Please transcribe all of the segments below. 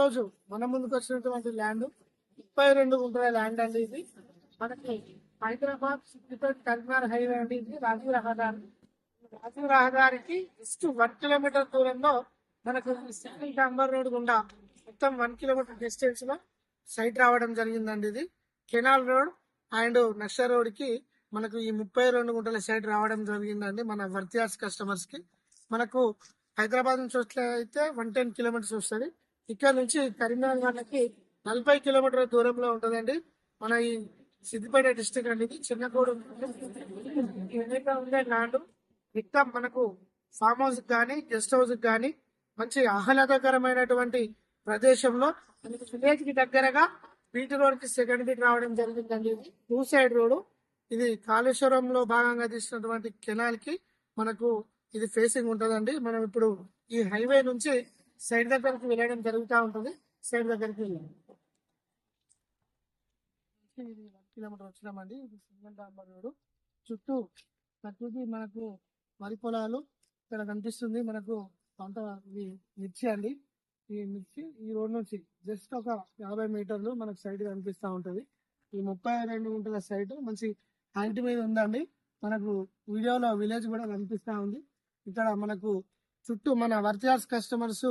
రోజు మన ముందుకు వచ్చినటువంటి ల్యాండ్ 32 గుంటల ల్యాండ్ అండి. ఇది మనకి హైదరాబాద్ సిద్దిపేట కరీంనగర్ హైవే అండి. ఇది రాజీవ్ రహదారి. రాజీవ్ రహదారికి జస్ట్ 1 కిలోమీటర్ దూరంలో మనకు సింగిల్ డాంబర్ రోడ్ గుండా మొత్తం 1 కిలోమీటర్ డిస్టెన్స్ లో సైట్ రావడం జరిగిందండి. ఇది కెనాల్ రోడ్ అండ్ నక్ష రోడ్ కి మనకు ఈ 32 గుంటల సైట్ రావడం జరిగిందండి. మన వర్తియాస్ కస్టమర్స్ కి మనకు హైదరాబాద్ నుంచి వస్తే అయితే 110 కిలోమీటర్స్ వస్తుంది. ఇక్కడ నుంచి కరీంనగర్ వాళ్ళకి 40 కిలోమీటర్ల దూరంలో ఉంటుందండి. మన ఈ సిద్దిపేట డిస్టిక్ అండి. ఇది చిన్నకోడు ఉండే ల్యాండ్ ఇక్కడ మనకు ఫామ్ హౌస్ కానీ గెస్ట్ హౌస్ కానీ మంచి ఆహ్లాదకరమైనటువంటి ప్రదేశంలో విలేజ్ కి దగ్గరగా బీటీ రోడ్ కి సెకండ్ బీట్ రావడం జరిగిందండి. ఇది 2 సైడ్ రోడ్. ఇది కాళేశ్వరంలో భాగంగా తీసినటువంటి కెనాల్ కి మనకు ఇది ఫేసింగ్ ఉంటుందండి. మనం ఇప్పుడు ఈ హైవే నుంచి సైడ్ దగ్గరికి వెళ్ళడం జరుగుతూ ఉంటుంది. సైడ్ దగ్గరికి వెళ్ళాం, ఇది 1 కిలోమీటర్ వచ్చినామండి. ఇది సింగల్ డాంబర్ రోడ్. చుట్టూ ప్రకృతి మనకు వరి పొలాలు ఇక్కడ కనిపిస్తుంది. మనకు పంట మిర్చి అండి. ఈ మిర్చి ఈ రోడ్ నుంచి జస్ట్ ఒక 50 మీటర్లు మనకు సైడ్ కనిపిస్తూ ఉంటది. ఈ 32 గుంటల సైట్ మంచి హైట్ మీద ఉందండి. మనకు వీడియోలో విలేజ్ కూడా కనిపిస్తా ఉంది. ఇక్కడ మనకు చుట్టూ మన వర్తియాస్ కస్టమర్స్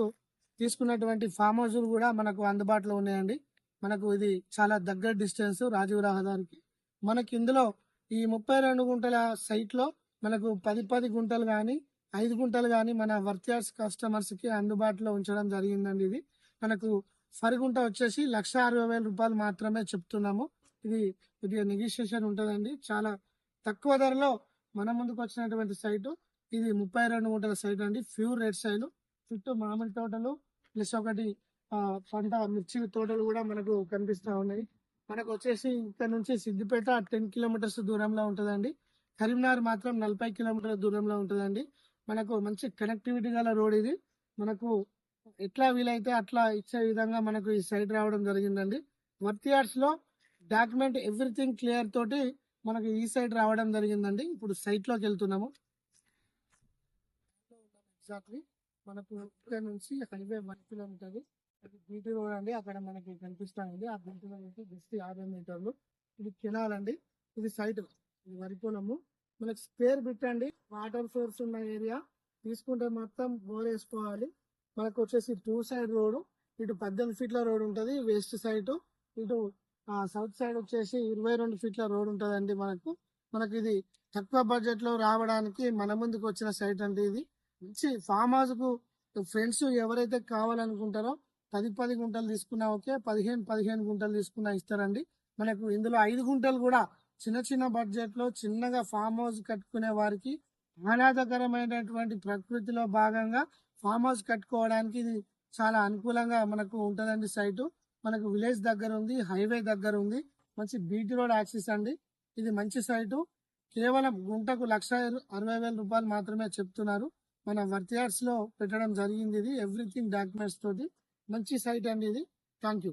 తీసుకున్నటువంటి ఫామ్ హౌస్ కూడా మనకు అందుబాటులో ఉన్నాయండి. మనకు ఇది చాలా దగ్గర డిస్టెన్స్ రాజీవ్ రహదారికి. మనకి ఇందులో ఈ 32 గుంటల సైట్ లో మనకు 10 గుంటలు కానీ 5 గుంటలు కానీ మన వర్తియాస్ కస్టమర్స్ కి అందుబాటులో ఉంచడం జరిగిందండి. ఇది మనకు ఫర్ గుంట వచ్చేసి 1,60,000 రూపాయలు మాత్రమే చెప్తున్నాము. ఇది కొద్దిగా నెగోషియేషన్ ఉంటుందండి. చాలా తక్కువ ధరలో మన ముందుకు వచ్చినటువంటి సైటు ఇది 32 గుంటల సైట్ అండి. Pure red side. చుట్టూ మామిడి తోటలు ప్లస్ ఒకటి పంట మిర్చి తోటలు కూడా మనకు కనిపిస్తా ఉన్నాయి. మనకు వచ్చేసి ఇక్కడ నుంచి సిద్దిపేట 10 కిలోమీటర్స్ దూరంలో ఉంటుందండి. కరీంనగర్ మాత్రం 40 కిలోమీటర్ల దూరంలో ఉంటుందండి. మనకు మంచి కనెక్టివిటీ గల రోడ్ ఇది. మనకు ఎట్లా వీలైతే అట్లా ఇచ్చే విధంగా మనకు ఈ సైట్ రావడం జరిగిందండి. వర్తియార్స్ లో డాక్యుమెంట్ ఎవ్రీథింగ్ క్లియర్ తోటి మనకు ఈ సైట్ రావడం జరిగిందండి. ఇప్పుడు సైట్ లోకి వెళ్తున్నాము. ఎగ్జాక్ట్లీ మనకు ఇక్కడ నుంచి హైవే 1 కిలోమీటర్ బీటీ రోడ్ అండి. అక్కడ మనకి కనిపిస్తా ఉంది. ఆ బీటీ రోడ్ నుంచి జస్ట్ 50 మీటర్లు. ఇది కెనాల్ అండి. ఇది సైట్, ఇది వరి పొలము. మనకి స్పేర్ బిట్ అండి. వాటర్ సోర్స్ ఉన్న ఏరియా తీసుకుంటే మొత్తం బోర్ వేసుకోవాలి. మనకు వచ్చేసి 2 సైడ్ రోడ్. ఇటు 18 ఫీట్ల రోడ్ ఉంటుంది వెస్ట్ సైడ్. ఇటు సౌత్ సైడ్ వచ్చేసి 22 ఫీట్ల రోడ్ ఉంటుందండి. మనకి ఇది తక్కువ బడ్జెట్ లో రావడానికి మన ముందుకు వచ్చిన సైట్ అంటే ఇది మంచి ఫామ్ హౌస్ కు ఫ్రెండ్స్ ఎవరైతే కావాలనుకుంటారో 10 గుంటలు తీసుకున్నా ఓకే, 15 గుంటలు తీసుకున్నా ఇస్తారండి. మనకు ఇందులో 5 గుంటలు కూడా చిన్న బడ్జెట్ లో చిన్నగా ఫామ్ హౌస్ కట్టుకునే వారికి ఆహ్లాదకరమైనటువంటి ప్రకృతిలో భాగంగా ఫామ్ హౌస్ కట్టుకోవడానికి ఇది చాలా అనుకూలంగా మనకు ఉంటదండి. సైటు మనకు విలేజ్ దగ్గర ఉంది, హైవే దగ్గర ఉంది, మంచి బీటీ రోడ్ యాక్సిస్ అండి. ఇది మంచి సైటు. కేవలం గుంటకు 1,60,000 రూపాయలు మాత్రమే చెప్తున్నారు. మన వర్తియార్స్ లో పెట్టడం జరిగింది. ఇది ఎవ్రీథింగ్ డాక్యుమెంట్స్ తోటి మంచి సైట్ అండి ఇది. Thank you.